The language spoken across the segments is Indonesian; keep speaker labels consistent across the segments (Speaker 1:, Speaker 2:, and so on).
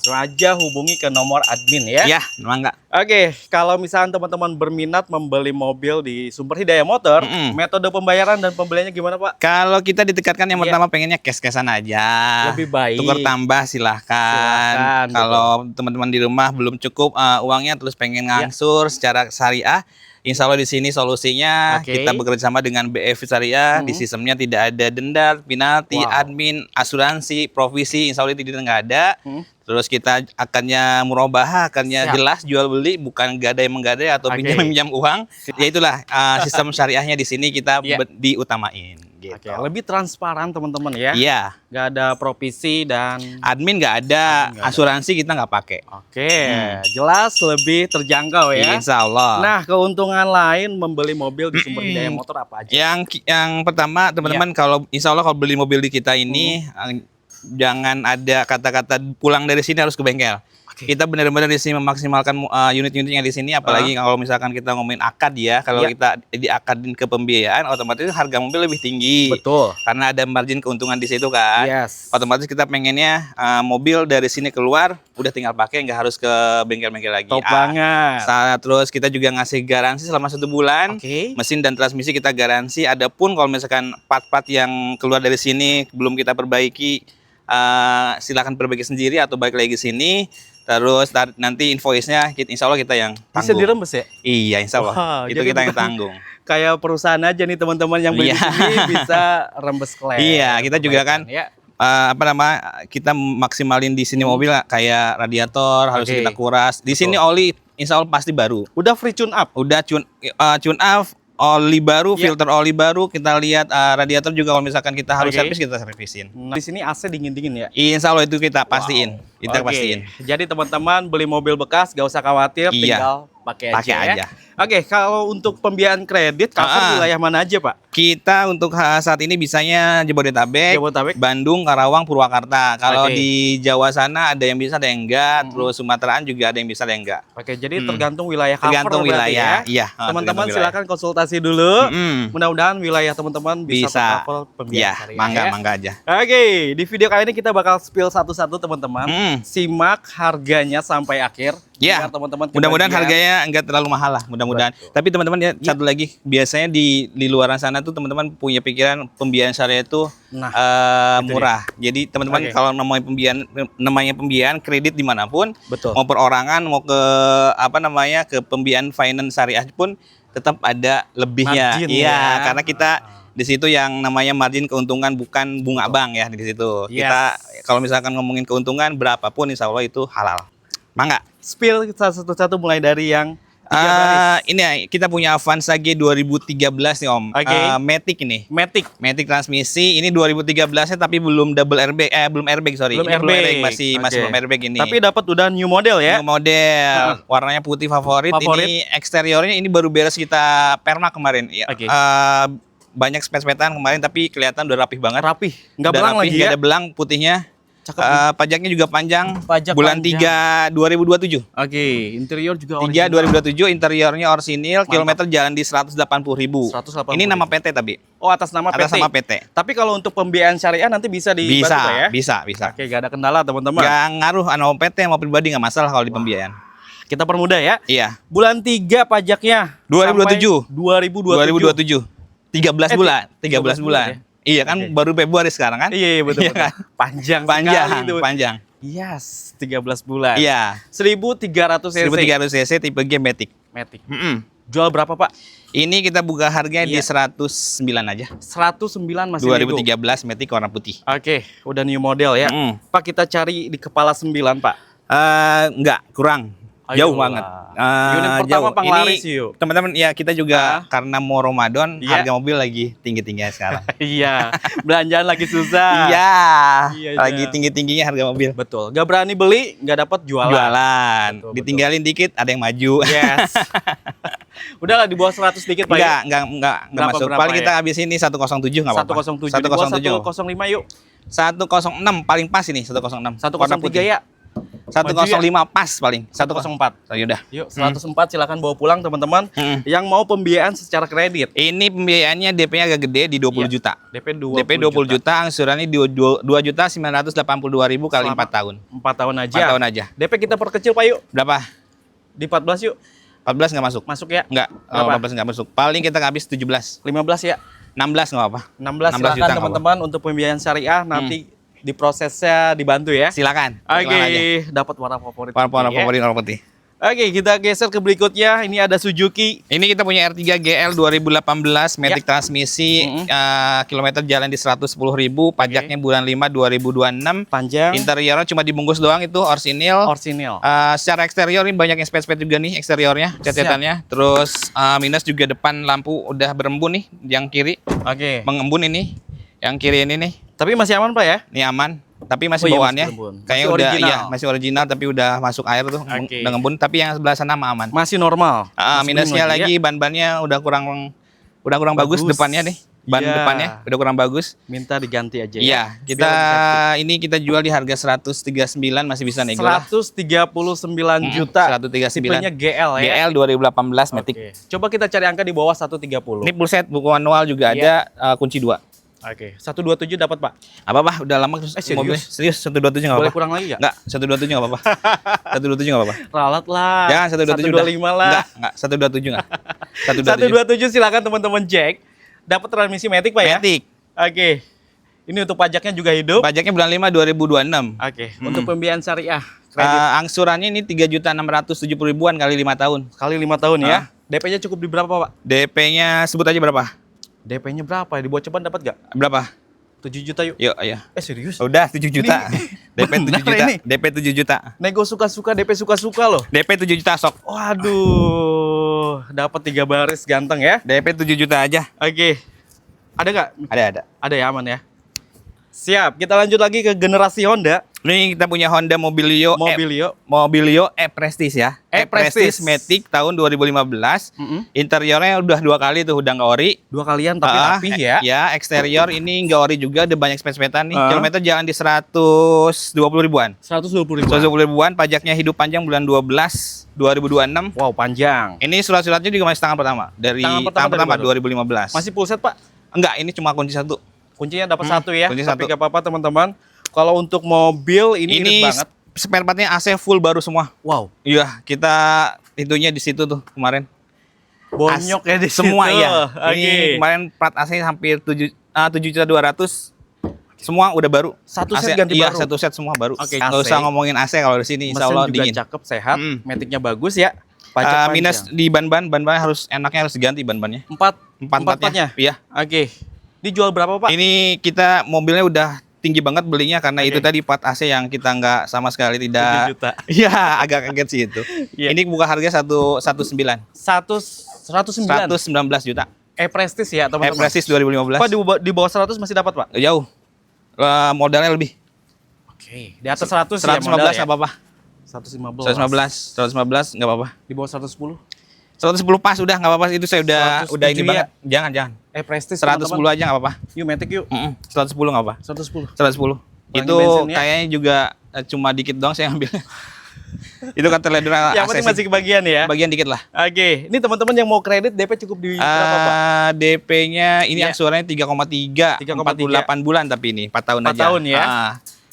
Speaker 1: langsung aja hubungi ke nomor admin ya.
Speaker 2: Iya, mangga.
Speaker 1: Oke, kalau misalnya teman-teman berminat membeli mobil di Sumber Hidayah Motor, metode pembayaran dan pembeliannya gimana Pak?
Speaker 2: Kalau kita ditekatkan yang pertama pengennya cash-cashan aja.
Speaker 1: Lebih baik.
Speaker 2: Tukar tambah silahkan. Kalau teman-teman di rumah belum cukup uangnya terus pengen ngangsur secara syariah, insya Allah di sini solusinya kita bekerja sama dengan BF Syariah. Di sistemnya tidak ada denda, penalti, admin, asuransi, provisi, insya Allah tidak ada. Terus kita akannya murabahah, akannya jelas jual beli, bukan gadai menggadai atau pinjam uang. Ya itulah sistem syariahnya di sini kita diutamain. Gitu.
Speaker 1: Lebih transparan teman-teman ya.
Speaker 2: Iya.
Speaker 1: Nggak ada provisi dan
Speaker 2: admin nggak ada, asuransi kita nggak pakai.
Speaker 1: Jelas lebih terjangkau ya.
Speaker 2: Insya Allah.
Speaker 1: Nah, keuntungan lain membeli mobil di Sumber Hidayah Motor apa aja?
Speaker 2: Yang pertama teman-teman kalau insya Allah kalau beli mobil di kita ini jangan ada kata-kata pulang dari sini harus ke bengkel. Kita benar-benar di sini memaksimalkan unit-unitnya di sini, apalagi kalau misalkan kita ngomongin akad ya, kalau kita diakadin ke pembiayaan, otomatis harga mobil lebih tinggi.
Speaker 1: Betul.
Speaker 2: Karena ada margin keuntungan di situ kan. Otomatis kita pengennya mobil dari sini keluar, udah tinggal pakai, nggak harus ke bengkel-bengkel lagi.
Speaker 1: Top banget.
Speaker 2: Terus kita juga ngasih garansi selama 1 bulan. Mesin dan transmisi kita garansi. Adapun kalau misalkan part-part yang keluar dari sini belum kita perbaiki, silakan perbaiki sendiri atau balik lagi ke sini. Terus nanti invoice-nya insya Allah kita yang tanggung.
Speaker 1: Bisa dirembes ya?
Speaker 2: Iya, insya Allah. Itu kita yang tanggung.
Speaker 1: Kayak perusahaan aja nih teman-teman yang beli di sini bisa rembes klaim.
Speaker 2: Iya, kita juga kan kita maksimalin di sini mobil kayak radiator harus kita kuras. Di sini oli insya Allah pasti baru.
Speaker 1: Udah free tune up?
Speaker 2: Udah tune up. Oli baru, filter oli baru, kita lihat radiator juga kalau misalkan kita harus servis kita servisin.
Speaker 1: Di sini AC dingin-dingin ya?
Speaker 2: Insya Allah itu kita pastiin. Kita pastiin.
Speaker 1: Jadi teman-teman beli mobil bekas gak usah khawatir, tinggal pakai aja. Oke, kalau untuk pembiayaan kredit cover wilayah mana aja Pak?
Speaker 2: Kita untuk saat ini bisanya Jabodetabek, Bandung, Karawang, Purwakarta. Kalau di Jawa sana ada yang bisa, ada yang enggak. Terus Sumateraan juga ada yang bisa, ada yang enggak.
Speaker 1: Oke, jadi tergantung wilayah cover.
Speaker 2: Tergantung wilayah. Iya.
Speaker 1: Teman-teman silakan konsultasi dulu. Mudah-mudahan wilayah teman-teman bisa cover pembiayaan syariah.
Speaker 2: Mangga aja.
Speaker 1: Oke, di video kali ini kita bakal spill satu-satu teman-teman. Simak harganya sampai akhir.
Speaker 2: Ya, mudah-mudahan harganya enggak terlalu mahal lah, mudah-mudahan. Tapi teman-teman ya, satu lagi, biasanya di luaran sana tuh teman-teman punya pikiran pembiayaan syariah itu murah. Jadi teman-teman kalau namanya pembiayaan kredit dimanapun, mau perorangan, mau ke ke pembiayaan finance syariah pun tetap ada lebihnya. Iya, karena kita di situ yang namanya margin keuntungan bukan bunga bank ya di situ. Kita kalau misalkan ngomongin keuntungan berapapun insya Allah itu halal. Mangga.
Speaker 1: Spill satu-satu mulai dari yang 3 baris.
Speaker 2: Ini ya, kita punya Avanza G 2013 nih Om. Matic ini. Matic transmisi ini 2013-nya tapi belum double airbag, belum airbag sorry.
Speaker 1: Belum
Speaker 2: airbag masih belum airbag ini.
Speaker 1: Tapi dapat udah new model ya.
Speaker 2: New model. Warnanya putih favorit. Ini eksteriornya ini baru beres kita permak kemarin. Banyak spet-spetan kemarin tapi kelihatan udah rapih banget.
Speaker 1: Nggak belang lagi ya.
Speaker 2: Nggak ada belang putihnya. Pajaknya juga panjang.
Speaker 1: panjang.
Speaker 2: 3 2027.
Speaker 1: Interior juga
Speaker 2: 3 2027, interiornya orisinil, kilometer jalan di 180.000. Ini nama PT tapi.
Speaker 1: Oh, atas nama PT. Tapi kalau untuk pembiayaan syariah nanti bisa dibantu ya?
Speaker 2: Bisa.
Speaker 1: Oke, gak ada kendala teman-teman.
Speaker 2: Yang ngaruh mau PT mau pribadi nggak masalah kalau di pembiayaan.
Speaker 1: Kita permudah ya.
Speaker 2: Iya.
Speaker 1: Bulan 3 pajaknya
Speaker 2: 2027.
Speaker 1: 2027.
Speaker 2: 13 bulan. 13 bulan. Iya kan baru Februari sekarang kan?
Speaker 1: Iya betul. Kan? Panjang. Yes, 13 bulan.
Speaker 2: Iya.
Speaker 1: 1300 cc.
Speaker 2: 1300 cc tipe G Matic.
Speaker 1: Jual berapa Pak?
Speaker 2: Ini kita buka harganya di 109 aja.
Speaker 1: 109 masih
Speaker 2: 2013 Matic warna putih.
Speaker 1: Oke, udah new model ya. Pak kita cari di kepala 9 Pak.
Speaker 2: Enggak, kurang. Jauh banget.
Speaker 1: Unit pertama Panglaris yuk.
Speaker 2: Teman-teman ya kita juga karena mau Ramadan harga mobil lagi tinggi-tingginya sekarang.
Speaker 1: Iya. Belanjaan lagi susah.
Speaker 2: Iya. Lagi tinggi-tingginya harga mobil.
Speaker 1: Betul. Gak berani beli, gak dapat jualan.
Speaker 2: Ditinggalin dikit ada yang maju.
Speaker 1: Yes. Udahlah di bawah 100 dikit Pak.
Speaker 2: Enggak masuk. Paling kita habis ini 107 enggak apa-apa.
Speaker 1: 107. 105 yuk.
Speaker 2: 106 paling pas ini 106.
Speaker 1: 103 ya.
Speaker 2: 105 pas paling.
Speaker 1: 104.
Speaker 2: Oh, yaudah.
Speaker 1: Yuk, 104 silakan bawa pulang teman-teman yang mau pembiayaan secara kredit.
Speaker 2: Ini pembiayaannya DP-nya agak gede di 20 juta.
Speaker 1: DP 20
Speaker 2: juta, angsurannya di 2.982.000 kali 4 tahun.
Speaker 1: 4 tahun aja.
Speaker 2: 4 tahun aja.
Speaker 1: DP kita perkecil Pak yuk.
Speaker 2: Berapa?
Speaker 1: Di 14 yuk.
Speaker 2: 14 nggak masuk.
Speaker 1: Masuk ya?
Speaker 2: Nggak. 14 nggak masuk. Paling kita habis 17.
Speaker 1: 15 ya.
Speaker 2: 16 nggak apa-apa.
Speaker 1: 16 silakan teman-teman untuk pembiayaan syariah nanti diprosesnya dibantu ya.
Speaker 2: Silakan.
Speaker 1: Oke, dapat warna favorit.
Speaker 2: Warna favorit warna putih.
Speaker 1: Oke, kita geser ke berikutnya. Ini ada Suzuki.
Speaker 2: Ini kita punya R3 GL 2018 matic transmisi, kilometer jalan di 110.000, pajaknya bulan 5 2026.
Speaker 1: Panjang.
Speaker 2: Interiornya cuma dibungkus doang itu orsinil. Secara eksterior ini banyak yang spek-spek juga nih eksteriornya, cat-catannya. Terus minus juga depan lampu udah berembun nih yang kiri.
Speaker 1: Oke.
Speaker 2: Mengembun ini. Yang kiri ini nih.
Speaker 1: Tapi masih aman Pak ya?
Speaker 2: Ini aman. Tapi masih bawaannya kayaknya udah
Speaker 1: original.
Speaker 2: Iya, masih original tapi udah masuk air tuh, udah ngembun, tapi yang sebelah sana aman.
Speaker 1: Masih normal.
Speaker 2: Minusnya lagi ban-bannya udah kurang bagus depannya nih. Ban depannya udah kurang bagus.
Speaker 1: Minta diganti aja ya.
Speaker 2: Iya, kita jual di harga 139 masih bisa nego lah.
Speaker 1: 139 juta.
Speaker 2: 139.
Speaker 1: Tipenya GL ya.
Speaker 2: GL 2018 matic.
Speaker 1: Coba kita cari angka di bawah 130.
Speaker 2: Ini full set buku manual juga ada, kunci 2.
Speaker 1: Oke, 127 dapat Pak.
Speaker 2: Apa udah lama terus mobilnya. Serius 127 enggak apa-apa.
Speaker 1: Boleh kurang lagi enggak?
Speaker 2: Enggak, 127 enggak apa-apa. 127 enggak apa-apa.
Speaker 1: Ralat lah.
Speaker 2: Jangan 127
Speaker 1: 125 lah.
Speaker 2: Enggak, 127 enggak.
Speaker 1: 127 silakan teman-teman Jack. Dapat transmisi matic Pak ya?
Speaker 2: Matic.
Speaker 1: Oke. Ini untuk pajaknya juga hidup.
Speaker 2: Pajaknya bulan 5 2026.
Speaker 1: Oke, untuk pembiayaan syariah.
Speaker 2: Angsurannya ini 3.670.000-an kali 5 tahun.
Speaker 1: Kali 5 tahun ya. DP-nya cukup di berapa Pak?
Speaker 2: DP-nya sebut aja berapa?
Speaker 1: DP-nya berapa? Di bawah ceban dapat gak?
Speaker 2: Berapa?
Speaker 1: 7 juta yuk.
Speaker 2: Yuk, ayo.
Speaker 1: Serius?
Speaker 2: Udah 7 juta. DP 7 juta. Ini. DP 7 juta.
Speaker 1: Nego suka-suka, DP suka-suka loh.
Speaker 2: DP 7 juta sok.
Speaker 1: Waduh, dapat 3 baris ganteng ya.
Speaker 2: DP 7 juta aja.
Speaker 1: Oke. Ada nggak?
Speaker 2: Ada.
Speaker 1: Ada ya, aman ya. Siap, kita lanjut lagi ke generasi Honda.
Speaker 2: Ini kita punya Honda Mobilio E-Prestige ya. E-Prestige Matic tahun 2015. Interiornya udah 2 kali tuh, udah nggak ori.
Speaker 1: 2 kalian tapi rapi ya.
Speaker 2: Ya, eksterior ini nggak ori juga, ada banyak spek-spekan nih. Kilometer jalan di 120.000-an.
Speaker 1: 120.000-an.
Speaker 2: 120.000-an, pajaknya hidup panjang bulan 12 2026.
Speaker 1: Wow, panjang.
Speaker 2: Ini surat-suratnya juga masih tangan pertama. Dari tangan pertama 2015.
Speaker 1: Masih full set, Pak?
Speaker 2: Enggak, ini cuma kunci 1.
Speaker 1: Kuncinya dapat 1 ya.
Speaker 2: Kunci
Speaker 1: tapi
Speaker 2: 1.
Speaker 1: nggak apa-apa teman-teman. Kalau untuk mobil ini irit banget.
Speaker 2: Spare partnya AC full baru semua.
Speaker 1: Wow.
Speaker 2: Iya, kita itunya di situ tuh kemarin.
Speaker 1: Bonyok ya di
Speaker 2: semua
Speaker 1: situ.
Speaker 2: Ya. Ini kemarin plat AC hampir 7.200.000. Semua udah baru.
Speaker 1: Satu set ganti baru.
Speaker 2: Iya, satu set semua baru.
Speaker 1: Oke,
Speaker 2: nggak usah ngomongin AC kalau di sini, insya Allah
Speaker 1: juga
Speaker 2: dingin.
Speaker 1: Cakep, sehat, maticnya bagus ya. Pajak
Speaker 2: minus di ban-bannya enaknya harus diganti ban-bannya. Empatnya. Iya.
Speaker 1: Oke. Dijual berapa Pak?
Speaker 2: Ini kita mobilnya udah tinggi banget belinya karena itu tadi plat AC yang kita nggak sama sekali tidak.
Speaker 1: 7 juta.
Speaker 2: Iya, agak kaget sih itu. Ini buka harga 119 juta.
Speaker 1: E-Prestige ya teman-teman.
Speaker 2: E-Prestige 2015.
Speaker 1: Pak di bawah 100 masih dapat Pak?
Speaker 2: Jauh. Modalnya lebih.
Speaker 1: Oke. Di atas 100
Speaker 2: 115
Speaker 1: ya
Speaker 2: nggak apa-apa. 115 nggak apa-apa.
Speaker 1: Di bawah 110?
Speaker 2: 110 pas udah nggak apa-apa, itu saya udah ini banget. Jangan.
Speaker 1: E-Prestige
Speaker 2: 110 aja nggak apa-apa.
Speaker 1: Yuk Matic yuk.
Speaker 2: 110 nggak apa.
Speaker 1: 110.
Speaker 2: Itu kayaknya juga cuma dikit doang saya ambil. Itu kan terleder
Speaker 1: yang penting masih kebagian ya.
Speaker 2: Bagian dikit lah.
Speaker 1: Oke, ini teman-teman yang mau kredit DP cukup di berapa Pak?
Speaker 2: DP-nya ini angsurannya 3,3, 48 bulan tapi ini 4 tahun
Speaker 1: 4
Speaker 2: aja.
Speaker 1: tahun ya.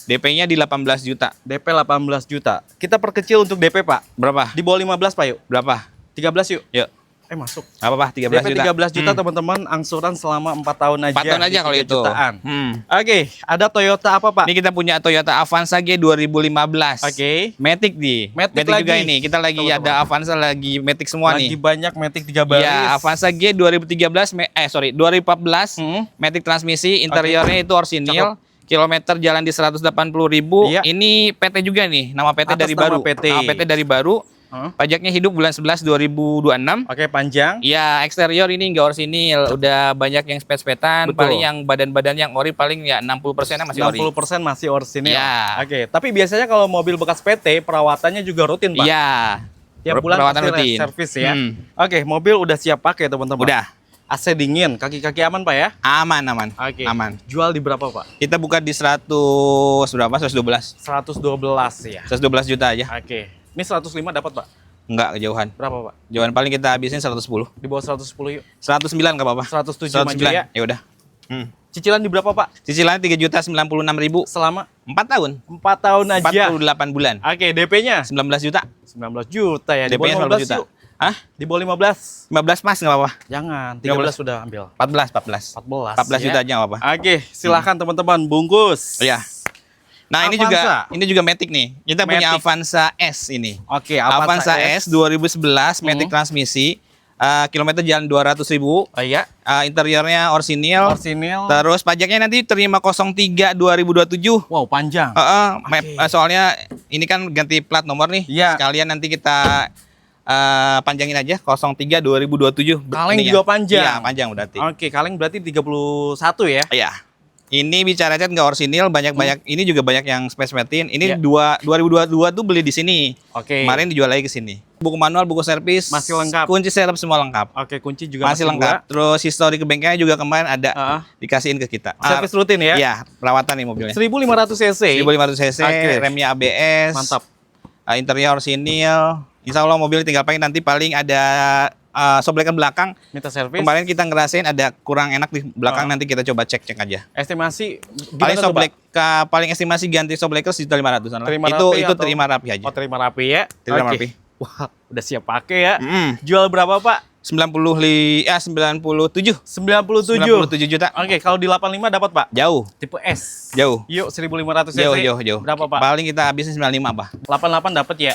Speaker 2: DP-nya di 18 juta.
Speaker 1: DP 18 juta. Kita perkecil untuk DP Pak.
Speaker 2: Berapa?
Speaker 1: Di bawah 15 Pak yuk.
Speaker 2: Berapa?
Speaker 1: 13 yuk.
Speaker 2: Yuk.
Speaker 1: Masuk.
Speaker 2: Apa 13
Speaker 1: DP
Speaker 2: juta.
Speaker 1: 13 juta teman-teman, angsuran selama 4 tahun aja.
Speaker 2: 4 tahun aja kalau itu.
Speaker 1: Oke, ada Toyota apa Pak?
Speaker 2: Ini kita punya Toyota Avanza G 2015.
Speaker 1: Oke.
Speaker 2: Matic Matic juga ini. Kita lagi teman-teman. Ada Avanza lagi Matic semua nih.
Speaker 1: Lagi banyak Matic 3 baris.
Speaker 2: Ya, Avanza G 2014 Matic transmisi, interiornya itu orsinil. Kilometer jalan di 180.000. Ini PT juga nih, nama PT dari baru. Nama PT dari baru. Pajaknya hidup bulan 11 2026.
Speaker 1: Oke, panjang.
Speaker 2: Ya, eksterior ini enggak orsinil, udah banyak yang spes-spetan, paling yang badan-badan yang ori paling ya 60%-nya masih ori.
Speaker 1: 60% masih orsinil.
Speaker 2: Ya.
Speaker 1: Oke, tapi biasanya kalau mobil bekas PT perawatannya juga rutin, Pak.
Speaker 2: Iya.
Speaker 1: Tiap bulan
Speaker 2: perawatan
Speaker 1: pasti
Speaker 2: rutin.
Speaker 1: servis ya. Oke, mobil udah siap pakai, teman-teman.
Speaker 2: Udah.
Speaker 1: AC dingin, kaki-kaki aman Pak ya?
Speaker 2: Aman, aman.
Speaker 1: Oke.
Speaker 2: Aman.
Speaker 1: Jual di berapa Pak?
Speaker 2: Kita buka di 100 berapa? 112.
Speaker 1: 112 ya.
Speaker 2: 112 juta aja.
Speaker 1: Oke. Ini 105 dapat Pak?
Speaker 2: Enggak kejauhan.
Speaker 1: Berapa Pak?
Speaker 2: Jauhan paling kita habisin 110.
Speaker 1: Di bawah 110 yuk.
Speaker 2: 109 enggak apa-apa.
Speaker 1: 107 maju
Speaker 2: 109.
Speaker 1: ya.
Speaker 2: Ya udah.
Speaker 1: Cicilan di berapa Pak?
Speaker 2: Cicilannya 3.096.000
Speaker 1: Selama
Speaker 2: 4 tahun.
Speaker 1: 4 tahun aja.
Speaker 2: 48 bulan.
Speaker 1: Oke, DP-nya
Speaker 2: 19 juta.
Speaker 1: 19 juta ya. Di
Speaker 2: DP-nya
Speaker 1: bawah
Speaker 2: 19
Speaker 1: 15
Speaker 2: juta.
Speaker 1: yuk.
Speaker 2: Hah?
Speaker 1: Di bawah 15.
Speaker 2: 15 pas enggak apa-apa.
Speaker 1: Jangan,
Speaker 2: 13
Speaker 1: 13 sudah ambil.
Speaker 2: 14. 14
Speaker 1: 14
Speaker 2: juta aja enggak apa-apa.
Speaker 1: Oke, silahkan teman-teman bungkus.
Speaker 2: Iya. Nah,
Speaker 1: Avanza.
Speaker 2: ini juga Matic nih. Kita punya
Speaker 1: Matic.
Speaker 2: Avanza S ini.
Speaker 1: Oke,
Speaker 2: Avanza S 2011 Matic transmisi. Kilometer jalan 200.000.
Speaker 1: Oh iya,
Speaker 2: Interiornya orsinil.
Speaker 1: orsinil.
Speaker 2: Terus pajaknya nanti terima 03 2027.
Speaker 1: Wow, panjang.
Speaker 2: Soalnya ini kan ganti plat nomor nih.
Speaker 1: Iya.
Speaker 2: Sekalian nanti kita panjangin aja 03 2027.
Speaker 1: Kaleng
Speaker 2: Ininya.
Speaker 1: juga panjang.
Speaker 2: Iya, panjang berarti.
Speaker 1: Oke, kaleng berarti 31 ya.
Speaker 2: Iya. Ini bicara cat nggak orsinil, banyak ini juga banyak yang space matin. Ini
Speaker 1: Iya.
Speaker 2: 2022 tuh beli di sini.
Speaker 1: Oke.
Speaker 2: Kemarin dijual lagi ke sini. Buku manual, buku servis,
Speaker 1: Masih lengkap.
Speaker 2: kunci serep semua lengkap.
Speaker 1: Oke, kunci juga
Speaker 2: Masih lengkap. Terus histori ke bengkelnya juga kemarin ada dikasihin ke kita.
Speaker 1: Servis rutin ya?
Speaker 2: Iya, perawatan nih mobilnya.
Speaker 1: 1500 cc.
Speaker 2: 1500 cc,
Speaker 1: Oke.
Speaker 2: remnya ABS.
Speaker 1: Mantap.
Speaker 2: Interior orsinil. Insya Allah mobil tinggal pakai, nanti paling ada soblekan belakang.
Speaker 1: Minta servis.
Speaker 2: Kemarin kita ngerasain ada kurang enak di belakang, nanti kita coba cek aja.
Speaker 1: Estimasi
Speaker 2: Paling
Speaker 1: gimana tuh, Pak?
Speaker 2: paling estimasi ganti sobleker sejuta 500-an lah.
Speaker 1: Terima
Speaker 2: Itu
Speaker 1: rapi atau-
Speaker 2: terima rapi aja.
Speaker 1: Oh, terima rapi ya.
Speaker 2: Terima
Speaker 1: Oke.
Speaker 2: rapi.
Speaker 1: Wah, udah siap pakai ya.
Speaker 2: Mm.
Speaker 1: Jual berapa, Pak?
Speaker 2: 97
Speaker 1: 97.
Speaker 2: juta.
Speaker 1: Oke, kalau di 85 dapat, Pak?
Speaker 2: Jauh,
Speaker 1: Tipe S.
Speaker 2: jauh.
Speaker 1: Yuk, 1500 cc.
Speaker 2: Jauh.
Speaker 1: Berapa, Pak?
Speaker 2: Paling kita habisin 95 apa?
Speaker 1: 88 dapat ya?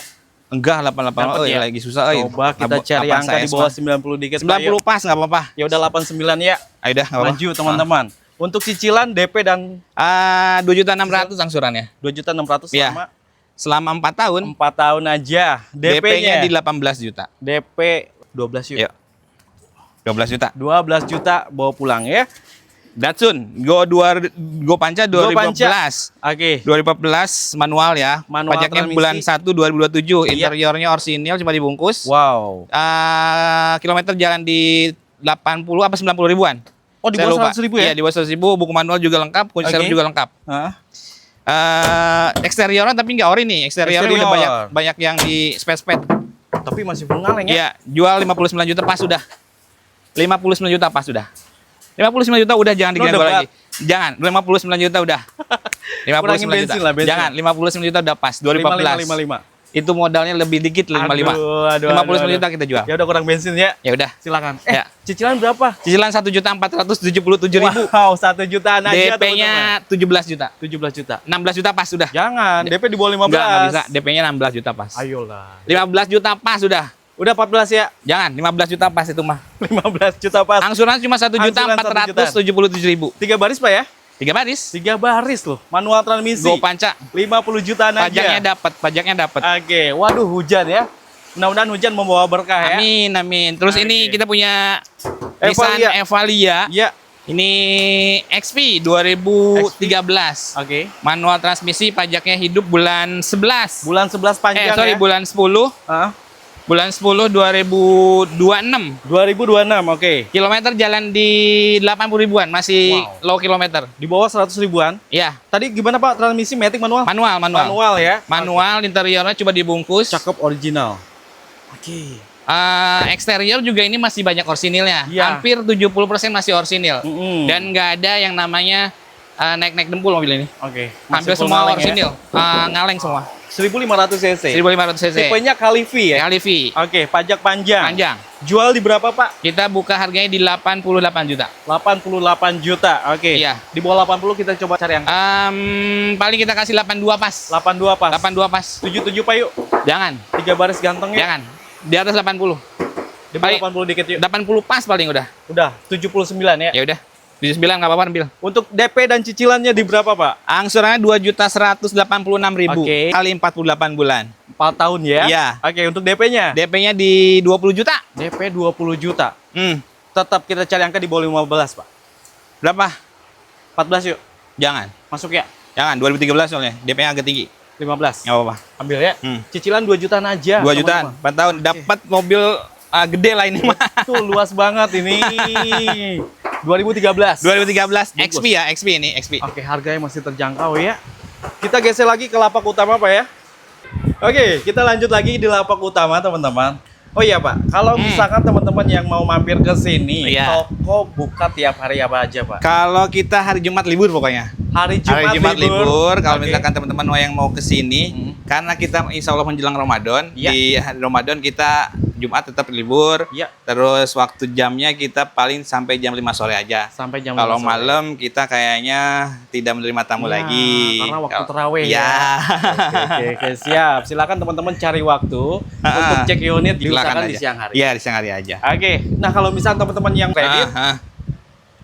Speaker 2: Enggak, 88.
Speaker 1: Dapet
Speaker 2: Oh,
Speaker 1: ya?
Speaker 2: lagi susah.
Speaker 1: Coba kita cari angka di bawah 90 dikit, Pak.
Speaker 2: 90 pas nggak apa-apa.
Speaker 1: Ya udah 89 ya.
Speaker 2: Ayo dah, nggak apa-apa.
Speaker 1: Maju teman-teman. Untuk cicilan DP dan
Speaker 2: 2.600.000 angsurannya.
Speaker 1: 2.600.000
Speaker 2: Iya.
Speaker 1: selama
Speaker 2: Selama 4 tahun,
Speaker 1: 4 tahun aja.
Speaker 2: DP-nya
Speaker 1: DP-nya
Speaker 2: di 18 juta.
Speaker 1: DP 12 yuk.
Speaker 2: Yuk. 12 juta.
Speaker 1: 12 juta bawa pulang ya.
Speaker 2: Datsun, Go Panca 2014.
Speaker 1: Oke.
Speaker 2: 2014 manual ya.
Speaker 1: Manual
Speaker 2: Pajaknya
Speaker 1: transmisi.
Speaker 2: bulan 1 2027.
Speaker 1: Iya.
Speaker 2: Interiornya orsinil cuma dibungkus.
Speaker 1: Wow.
Speaker 2: Kilometer jalan di 80 apa 90 ribuan.
Speaker 1: Oh, di
Speaker 2: Saya
Speaker 1: bawah
Speaker 2: lupa.
Speaker 1: 100.000 ya?
Speaker 2: Iya, di bawah 100.000. Buku manual juga lengkap, kunci
Speaker 1: Oke.
Speaker 2: serep juga lengkap.
Speaker 1: Hah?
Speaker 2: Eksteriornya tapi nggak ori nih. Eksteriornya
Speaker 1: Eksterior.
Speaker 2: udah banyak yang di spet-spet.
Speaker 1: Tapi masih pengaleng ya?
Speaker 2: Iya, jual 59 juta pas sudah. 59 juta pas sudah. 59 juta udah, jangan diganggu
Speaker 1: debat.
Speaker 2: lagi. Jangan, 59 juta udah. 59
Speaker 1: Kurangin
Speaker 2: juta.
Speaker 1: bensin lah, bensin.
Speaker 2: Jangan, 59 juta udah pas. 2014.
Speaker 1: 55.
Speaker 2: Itu modalnya lebih dikit 55. 59 juta kita jual.
Speaker 1: Ya udah kurang bensin ya.
Speaker 2: Ya udah.
Speaker 1: Silakan.
Speaker 2: Ya.
Speaker 1: Cicilan berapa?
Speaker 2: Cicilan 1.477.000.
Speaker 1: Wow, 1 jutaan aja
Speaker 2: DP-nya 17 juta.
Speaker 1: 17 juta.
Speaker 2: 16 juta pas sudah.
Speaker 1: Jangan, DP di bawah 15.
Speaker 2: Enggak bisa. DP-nya 16 juta pas.
Speaker 1: Ayolah.
Speaker 2: 15 juta pas sudah.
Speaker 1: Udah 14 ya?
Speaker 2: Jangan, 15 juta pas itu mah.
Speaker 1: 15 juta pas.
Speaker 2: Angsuran cuma 1.477.000.
Speaker 1: 3 baris Pak ya?
Speaker 2: 3 baris.
Speaker 1: 3 baris loh. Manual transmisi.
Speaker 2: Go Panca.
Speaker 1: 50 jutaan aja.
Speaker 2: Pajaknya dapat.
Speaker 1: Oke, waduh hujan ya. Mudah-mudahan hujan membawa berkah ya.
Speaker 2: Amin, amin. Terus
Speaker 1: Oke.
Speaker 2: ini kita punya
Speaker 1: Evalia.
Speaker 2: Nissan Evalia.
Speaker 1: Ya.
Speaker 2: Ini XP 2013.
Speaker 1: Oke.
Speaker 2: Manual transmisi, pajaknya hidup bulan 11.
Speaker 1: Bulan 11 panjang ya.
Speaker 2: Bulan 10.
Speaker 1: Hah?
Speaker 2: Bulan 10 2026.
Speaker 1: 2026, oke.
Speaker 2: Kilometer jalan di 80 ribuan, masih
Speaker 1: Wow.
Speaker 2: low kilometer.
Speaker 1: Di bawah 100 ribuan.
Speaker 2: Iya,
Speaker 1: Tadi gimana Pak? Transmisi matic manual?
Speaker 2: manual.
Speaker 1: Manual ya.
Speaker 2: Manual, interiornya coba dibungkus.
Speaker 1: Cakep original. Oke.
Speaker 2: Eksterior juga ini masih banyak orsinilnya.
Speaker 1: Iya.
Speaker 2: Hampir 70% masih orsinil.
Speaker 1: Mm-mm.
Speaker 2: Dan nggak ada yang namanya naik-naik dempul mobil ini.
Speaker 1: Oke.
Speaker 2: Hampir
Speaker 1: Masih full
Speaker 2: semua
Speaker 1: ngaleng ya?
Speaker 2: orsinil. Ngaleng semua.
Speaker 1: 1500 cc.
Speaker 2: 1500 cc.
Speaker 1: Tipenya Kali V ya.
Speaker 2: Kali V.
Speaker 1: Oke, pajak panjang.
Speaker 2: Panjang.
Speaker 1: Jual di berapa Pak?
Speaker 2: Kita buka harganya di 88 juta.
Speaker 1: 88 juta. Oke.
Speaker 2: Iya.
Speaker 1: Di bawah 80 kita coba cari yang
Speaker 2: Paling kita kasih 82 pas.
Speaker 1: 82 pas.
Speaker 2: 82 pas.
Speaker 1: 77 Pak yuk.
Speaker 2: Jangan.
Speaker 1: 3 baris ganteng ya.
Speaker 2: Jangan. Di atas 80.
Speaker 1: Di bawah
Speaker 2: Paling-
Speaker 1: 80 dikit yuk.
Speaker 2: 80 pas paling udah.
Speaker 1: Udah 79 ya.
Speaker 2: Ya udah. Di 9 nggak apa-apa ambil.
Speaker 1: Untuk DP dan cicilannya di berapa Pak?
Speaker 2: Angsurannya 2.186.000
Speaker 1: Oke.
Speaker 2: kali 48 bulan.
Speaker 1: 4 tahun ya.
Speaker 2: Iya.
Speaker 1: Oke, untuk DP-nya.
Speaker 2: DP-nya di 20 juta.
Speaker 1: DP 20 juta.
Speaker 2: Hmm.
Speaker 1: Tetap kita cari angka di bawah 15 Pak.
Speaker 2: Berapa?
Speaker 1: 14 yuk.
Speaker 2: Jangan.
Speaker 1: Masuk ya.
Speaker 2: Jangan, 2013 soalnya. DP-nya agak tinggi.
Speaker 1: 15.
Speaker 2: Nggak apa-apa.
Speaker 1: Ambil ya.
Speaker 2: Hmm.
Speaker 1: Cicilan 2 jutaan aja.
Speaker 2: 2 jutaan,
Speaker 1: teman-teman.
Speaker 2: 4 tahun. Dapat mobil gede lah ini mah.
Speaker 1: Tuh luas banget ini. 2013.
Speaker 2: 2013 XP ya, XP ini, XP.
Speaker 1: Oke, harganya masih terjangkau ya. Kita geser lagi ke lapak utama Pak ya. Oke, kita lanjut lagi di lapak utama teman-teman. Oh iya Pak, kalau misalkan teman-teman yang mau mampir ke sini, toko buka tiap hari apa aja Pak?
Speaker 2: Kalau kita hari Jumat libur pokoknya.
Speaker 1: Hari Jumat
Speaker 2: libur. Kalau misalkan teman-teman yang mau ke sini, karena kita insya Allah menjelang Ramadan, di hari Ramadan kita Jumat tetap libur. Terus waktu jamnya kita paling sampai jam 5 sore aja.
Speaker 1: Sampai jam 5
Speaker 2: Kalau
Speaker 1: sore.
Speaker 2: malam kita kayaknya tidak menerima tamu lagi.
Speaker 1: Karena waktu terawih ya. Oke, siap. Silakan teman-teman cari waktu untuk cek unit diusahakan di siang hari.
Speaker 2: Iya, di siang hari aja.
Speaker 1: Oke. Nah, kalau misalnya teman-teman yang kredit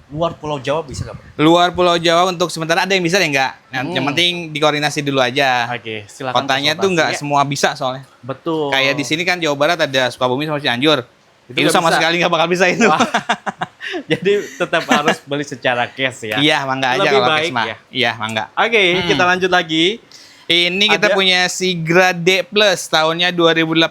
Speaker 1: luar Pulau Jawa bisa nggak Pak?
Speaker 2: Luar Pulau Jawa untuk sementara ada yang bisa ya enggak? Yang penting dikoordinasi dulu aja.
Speaker 1: Oke, silakan.
Speaker 2: Kotanya tuh nggak semua bisa soalnya.
Speaker 1: Betul.
Speaker 2: Kayak di sini kan Jawa Barat ada Sukabumi sama Cianjur. Itu sama sekali nggak bakal bisa itu.
Speaker 1: Jadi tetap harus beli secara cash ya.
Speaker 2: Iya, mangga aja
Speaker 1: lebih
Speaker 2: kalau
Speaker 1: baik
Speaker 2: cash mah.
Speaker 1: ya.
Speaker 2: Iya, mangga.
Speaker 1: Oke, kita lanjut lagi.
Speaker 2: Ini kita punya Sigra D Plus tahunnya 2018,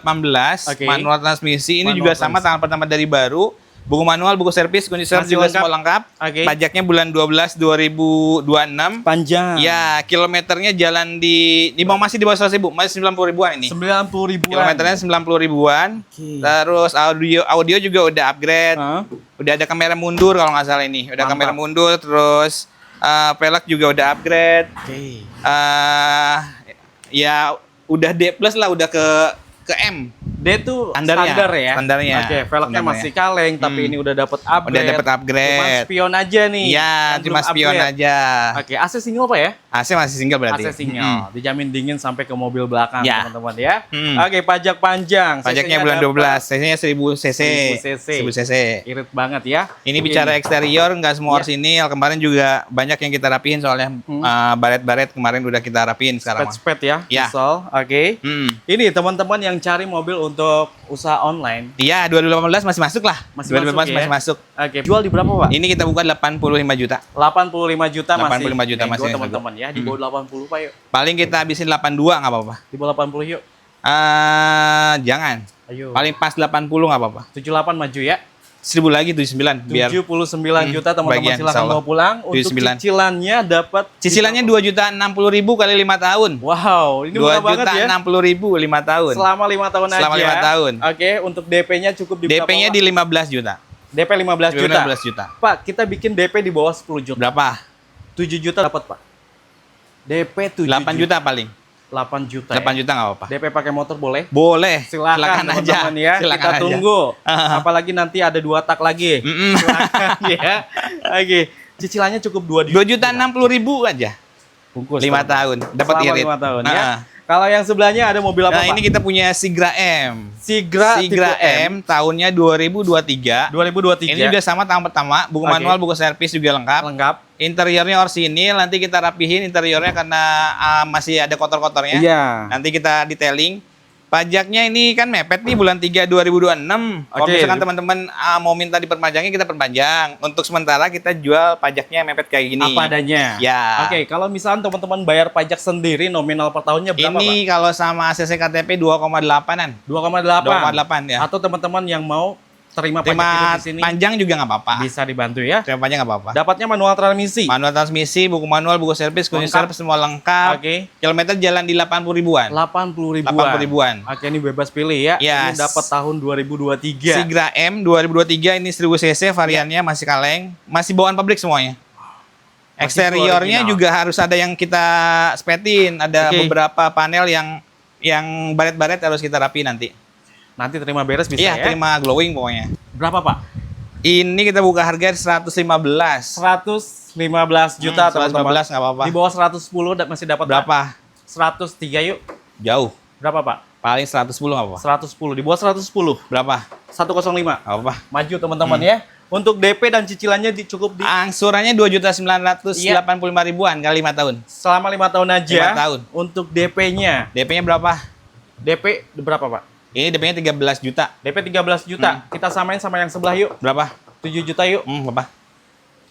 Speaker 2: manual transmisi. Ini juga sama tahun pertama dari baru. Buku manual, buku servis, kunci servis juga semua lengkap. Pajaknya bulan 12 2026.
Speaker 1: Panjang.
Speaker 2: Ya, kilometernya jalan di bawah masih di bawah 100.000, masih 90 ribuan ini.
Speaker 1: 90 ribuan.
Speaker 2: Kilometernya 90 ribuan. Terus audio juga udah upgrade. Udah ada kamera mundur kalau nggak salah ini. Udah kamera mundur, terus pelek juga udah upgrade. Ya udah D plus lah, udah ke M.
Speaker 1: D itu standar ya.
Speaker 2: Standarnya.
Speaker 1: Oke, velgnya masih kaleng tapi ini udah dapat upgrade.
Speaker 2: Udah dapat upgrade.
Speaker 1: Cuma spion aja nih.
Speaker 2: Iya, cuma spion aja.
Speaker 1: Oke, AC single Pak ya?
Speaker 2: AC masih single berarti.
Speaker 1: AC single. Dijamin dingin sampai ke mobil belakang teman-teman ya. Oke, pajak panjang.
Speaker 2: Pajaknya bulan 12. CC-nya 1000 cc. 1000 cc.
Speaker 1: Irit banget ya.
Speaker 2: Ini bicara eksterior nggak semua orisinil. Kemarin juga banyak yang kita rapihin soalnya baret-baret kemarin udah kita rapihin sekarang.
Speaker 1: Spet ya. Oke. Ini teman-teman yang cari mobil untuk usaha online.
Speaker 2: Iya, 2018 masih masuk lah. 2018 masih masuk.
Speaker 1: Oke. Jual di berapa, Pak?
Speaker 2: Ini kita buka 85 juta.
Speaker 1: 85 juta masih.
Speaker 2: 85 juta masih.
Speaker 1: Teman-teman ya, di bawah 80 Pak yuk.
Speaker 2: Paling kita habisin 82 nggak apa-apa.
Speaker 1: Di bawah 80 yuk.
Speaker 2: Jangan.
Speaker 1: Ayo.
Speaker 2: Paling pas 80 nggak apa-apa.
Speaker 1: 78 maju ya.
Speaker 2: 1000 lagi 79 biar
Speaker 1: 79 juta teman-teman, silakan bawa pulang. Untuk
Speaker 2: 79.
Speaker 1: cicilannya dapat
Speaker 2: cicilannya 2.060.000 kali 5 tahun.
Speaker 1: Wow, ini murah banget ya.
Speaker 2: 2.060.000 5 tahun.
Speaker 1: Selama 5 tahun aja.
Speaker 2: Selama 5 tahun.
Speaker 1: Oke, untuk DP-nya cukup di berapa?
Speaker 2: DP-nya di 15 juta.
Speaker 1: DP 15 juta.
Speaker 2: 15 juta.
Speaker 1: Pak, kita bikin DP di bawah 10 juta.
Speaker 2: Berapa?
Speaker 1: 7 juta dapat, Pak. DP 7
Speaker 2: 8 juta paling.
Speaker 1: 8 juta.
Speaker 2: 8 juta nggak apa-apa.
Speaker 1: DP pakai motor boleh?
Speaker 2: Boleh.
Speaker 1: Silakan aja. Ya.
Speaker 2: Silakan
Speaker 1: kita tunggu. Apalagi nanti ada 2 tak lagi. Silakan ya. Oke. Cicilannya cukup
Speaker 2: 2.060.000 aja.
Speaker 1: Bungkus.
Speaker 2: 5 tahun. Dapat irit.
Speaker 1: 5 tahun ya. Kalau yang sebelahnya ada mobil apa,
Speaker 2: Pak? Ini kita punya Sigra M.
Speaker 1: Sigra
Speaker 2: M tahunnya 2023.
Speaker 1: 2023.
Speaker 2: Ini juga sama tahun pertama, buku manual, buku servis juga lengkap. Interiornya orsinil, nanti kita rapihin interiornya karena masih ada kotor-kotornya.
Speaker 1: Iya.
Speaker 2: Nanti kita detailing. Pajaknya ini kan mepet nih bulan 3 2026. Kalau misalkan teman-teman mau minta diperpanjangnya, kita perpanjang. Untuk sementara kita jual pajaknya mepet kayak gini.
Speaker 1: Apa adanya.
Speaker 2: Ya.
Speaker 1: Oke, kalau misalnya teman-teman bayar pajak sendiri nominal per tahunnya berapa,
Speaker 2: ini
Speaker 1: Pak?
Speaker 2: kalau sama ACC KTP 2,8-an.
Speaker 1: 2,8
Speaker 2: ya.
Speaker 1: Atau teman-teman yang mau terima pajak di sini
Speaker 2: panjang juga nggak apa-apa.
Speaker 1: bisa dibantu ya.
Speaker 2: Terima panjang nggak apa-apa.
Speaker 1: Dapatnya manual transmisi.
Speaker 2: Manual transmisi, buku manual, buku servis, kunci servis semua lengkap.
Speaker 1: Oke.
Speaker 2: Kilometer jalan di 80 ribuan.
Speaker 1: 80 ribuan.
Speaker 2: 80 ribuan.
Speaker 1: Oke, ini bebas pilih ya.
Speaker 2: Yes.
Speaker 1: Ini dapat tahun 2023.
Speaker 2: Sigra M 2023 ini 1000 cc variannya masih kaleng, masih bawaan pabrik semuanya. Eksteriornya juga harus ada yang kita spetin, ada beberapa panel yang baret-baret harus kita rapi nanti.
Speaker 1: Nanti terima beres bisa ya?
Speaker 2: Iya, terima glowing pokoknya.
Speaker 1: Berapa, Pak?
Speaker 2: Ini kita buka harga 115.
Speaker 1: 115 juta, teman-teman.
Speaker 2: 115 nggak apa-apa.
Speaker 1: Di bawah 110 masih dapat
Speaker 2: berapa?
Speaker 1: 103 yuk.
Speaker 2: Jauh.
Speaker 1: Berapa, Pak?
Speaker 2: Paling 110 nggak apa-apa.
Speaker 1: 110. Di bawah 110.
Speaker 2: Berapa?
Speaker 1: 105.
Speaker 2: Nggak apa-apa.
Speaker 1: Maju, teman-teman ya. Untuk DP dan cicilannya cukup di...
Speaker 2: Angsurannya 2.985.000-an kali 5 tahun.
Speaker 1: Selama 5 tahun aja.
Speaker 2: 5 tahun.
Speaker 1: Untuk DP-nya.
Speaker 2: DP-nya berapa?
Speaker 1: DP berapa, Pak?
Speaker 2: Ini DP-nya 13 juta.
Speaker 1: DP 13 juta. Kita samain sama yang sebelah yuk.
Speaker 2: Berapa?
Speaker 1: 7 juta yuk.
Speaker 2: Berapa?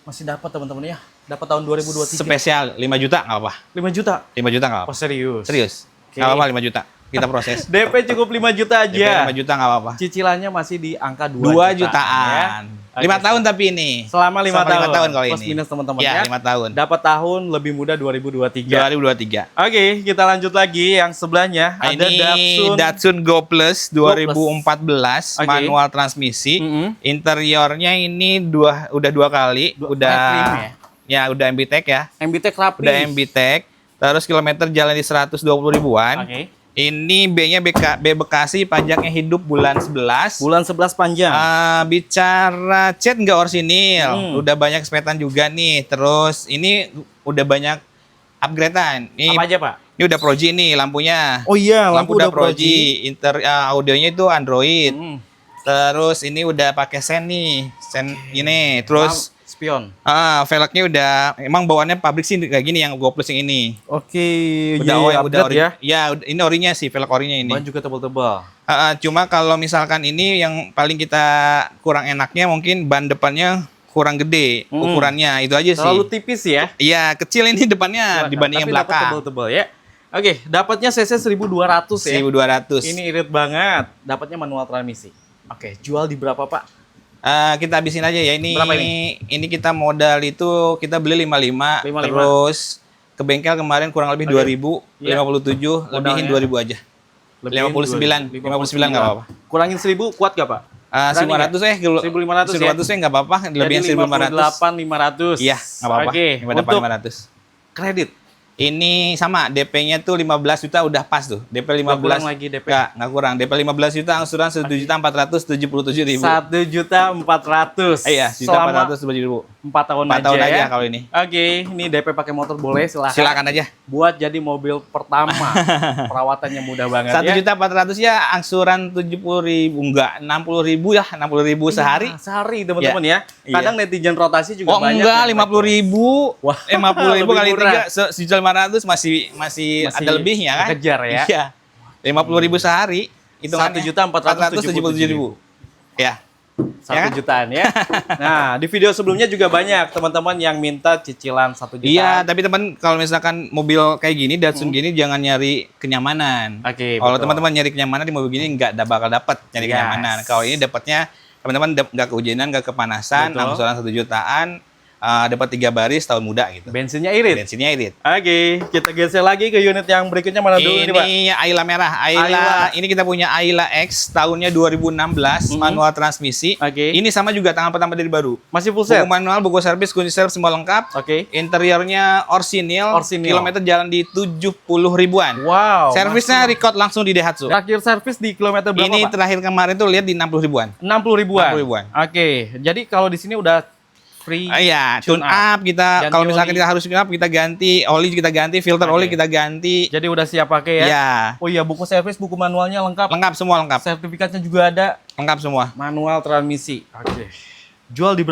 Speaker 1: Masih dapat, teman-teman ya. Dapat tahun 2023.
Speaker 2: Spesial 5 juta nggak apa-apa.
Speaker 1: 5 juta.
Speaker 2: 5 juta nggak apa-apa.
Speaker 1: Oh, serius?
Speaker 2: Serius. Nggak apa-apa 5 juta. kita proses.
Speaker 1: DP cukup 5 juta
Speaker 2: DP
Speaker 1: aja.
Speaker 2: 5 juta nggak apa-apa.
Speaker 1: Cicilannya masih di angka 2
Speaker 2: 2
Speaker 1: jutaan.
Speaker 2: jutaan. 5 tahun tapi ini.
Speaker 1: Selama 5 tahun.
Speaker 2: 5 tahun kalau
Speaker 1: Plus
Speaker 2: ini.
Speaker 1: minus teman-teman
Speaker 2: Ya,
Speaker 1: ya.
Speaker 2: 5 tahun.
Speaker 1: Dapat tahun lebih muda 2023.
Speaker 2: 2023.
Speaker 1: Oke, kita lanjut lagi yang sebelahnya. Ada
Speaker 2: Ini Datsun Go Plus 2014
Speaker 1: Oke.
Speaker 2: manual transmisi. Interiornya ini udah 2 kali, udah
Speaker 1: trim
Speaker 2: ya udah MBTEK ya.
Speaker 1: MBTEK rapi.
Speaker 2: Udah MBTEK. Terus kilometer jalan di 120 ribuan.
Speaker 1: Oke.
Speaker 2: Ini B-nya B Bekasi, pajaknya hidup bulan 11.
Speaker 1: Bulan 11 panjang.
Speaker 2: Bicara cat nggak orsinil, udah banyak kesempatan juga nih. Terus ini udah banyak upgradean. Ini
Speaker 1: Apa aja, Pak?
Speaker 2: Ini udah Proji nih lampunya.
Speaker 1: Oh iya,
Speaker 2: lampu udah Proji. Audionya itu Android. Terus ini udah pakai sen nih, sen ini. Terus
Speaker 1: spion.
Speaker 2: velgnya udah emang bawaannya pabrik sih kayak gini yang Go Plus yang ini.
Speaker 1: Oke,
Speaker 2: Udah
Speaker 1: update
Speaker 2: ori.
Speaker 1: ya.
Speaker 2: Ya, ini orinya sih, velg orinya ini.
Speaker 1: Ban juga tebal-tebal.
Speaker 2: Cuma kalau misalkan ini yang paling kita kurang enaknya mungkin ban depannya kurang gede ukurannya, itu aja sih.
Speaker 1: Terlalu tipis ya.
Speaker 2: Iya, kecil ini depannya dibanding yang belakang.
Speaker 1: Tebal-tebal ya. Oke, dapatnya cc 1200 ya.
Speaker 2: 1200.
Speaker 1: Ini irit banget. Dapatnya manual transmisi. Oke, jual di berapa, Pak?
Speaker 2: Kita habisin aja ya.
Speaker 1: Berapa ini?
Speaker 2: Ini kita modal itu kita beli 55,
Speaker 1: 55.
Speaker 2: terus ke bengkel kemarin kurang lebih 2000,
Speaker 1: Iya.
Speaker 2: 57, lebihin 2000 aja. 59 nggak apa-apa.
Speaker 1: Kurangin 1000 kuat gak, Pak?
Speaker 2: 1500
Speaker 1: 1.500 ya?
Speaker 2: 1500 nggak apa-apa, lebihin 1500.
Speaker 1: 58.500.
Speaker 2: Iya, nggak apa-apa.
Speaker 1: Oke, untuk
Speaker 2: 500.
Speaker 1: kredit.
Speaker 2: Ini sama, DP-nya tuh 15 juta udah pas tuh. DP 15.
Speaker 1: Kurang lagi DP.
Speaker 2: Nggak kurang. DP 15 juta, angsuran 1.477.000.
Speaker 1: 1.400.000.
Speaker 2: Iya,
Speaker 1: Selama
Speaker 2: 1.477.000.
Speaker 1: 4 tahun
Speaker 2: 4 tahun aja
Speaker 1: ya.
Speaker 2: kalau ini.
Speaker 1: Oke, ini DP pakai motor boleh, silahkan.
Speaker 2: Silakan aja.
Speaker 1: Buat jadi mobil pertama. Perawatannya mudah banget ya.
Speaker 2: 1.400.000 ya, angsuran 70.000 enggak, 60.000 ya, 60.000 sehari.
Speaker 1: Nah, sehari teman-teman ya.
Speaker 2: Iya.
Speaker 1: Kadang netizen rotasi juga
Speaker 2: Oh
Speaker 1: banyak.
Speaker 2: enggak,
Speaker 1: yang
Speaker 2: 50.000.
Speaker 1: Wah,
Speaker 2: 50.000 kali
Speaker 1: lebih murah.
Speaker 2: 3 1.500.000 masih ada lebihnya kan?
Speaker 1: kekejar ya.
Speaker 2: Iya. 50.000 sehari. Hitungannya
Speaker 1: 1.477.000.
Speaker 2: Ya.
Speaker 1: 1 jutaan ya. Nah, di video sebelumnya juga banyak teman-teman yang minta cicilan 1 jutaan.
Speaker 2: Iya, tapi teman kalau misalkan mobil kayak gini, Datsun gini jangan nyari kenyamanan.
Speaker 1: Oke,
Speaker 2: Kalau
Speaker 1: betul.
Speaker 2: teman-teman nyari kenyamanan di mobil gini bakal dapat nyari kenyamanan. Kalau ini dapatnya teman-teman nggak kehujanan, nggak kepanasan,
Speaker 1: Betul.
Speaker 2: angsuran 1 jutaan, dapat 3 baris tahun muda gitu.
Speaker 1: Bensinnya irit.
Speaker 2: Bensinnya irit.
Speaker 1: Oke, kita geser lagi ke unit yang berikutnya mana dulu nih, Pak?
Speaker 2: Ini Ayla merah. Ayla. Ini kita punya Ayla X tahunnya 2016, manual transmisi.
Speaker 1: Oke.
Speaker 2: Ini sama juga tangan pertama dari baru.
Speaker 1: Masih full set.
Speaker 2: Buku manual, buku servis, kunci servis semua lengkap.
Speaker 1: Oke.
Speaker 2: Interiornya orsinil. Kilometer jalan di 70 ribuan.
Speaker 1: Wow.
Speaker 2: Servisnya record langsung di Daihatsu.
Speaker 1: Terakhir servis di kilometer berapa,
Speaker 2: Ini
Speaker 1: Pak?
Speaker 2: terakhir kemarin tuh lihat di 60 ribuan.
Speaker 1: 60 ribuan.
Speaker 2: 60 ribuan.
Speaker 1: Oke, jadi kalau di sini udah free.
Speaker 2: Iya, tune
Speaker 1: tune
Speaker 2: up kita.
Speaker 1: Ganti
Speaker 2: Kalau misalkan
Speaker 1: oli.
Speaker 2: kita harus tune up, kita ganti oli, kita ganti filter oli, kita ganti.
Speaker 1: Jadi udah siap pakai ya?
Speaker 2: Iya.
Speaker 1: Oh iya, buku servis, buku manualnya lengkap.
Speaker 2: Lengkap semua lengkap.
Speaker 1: Sertifikatnya juga ada.
Speaker 2: Lengkap semua.
Speaker 1: Manual transmisi. Oke. Jual di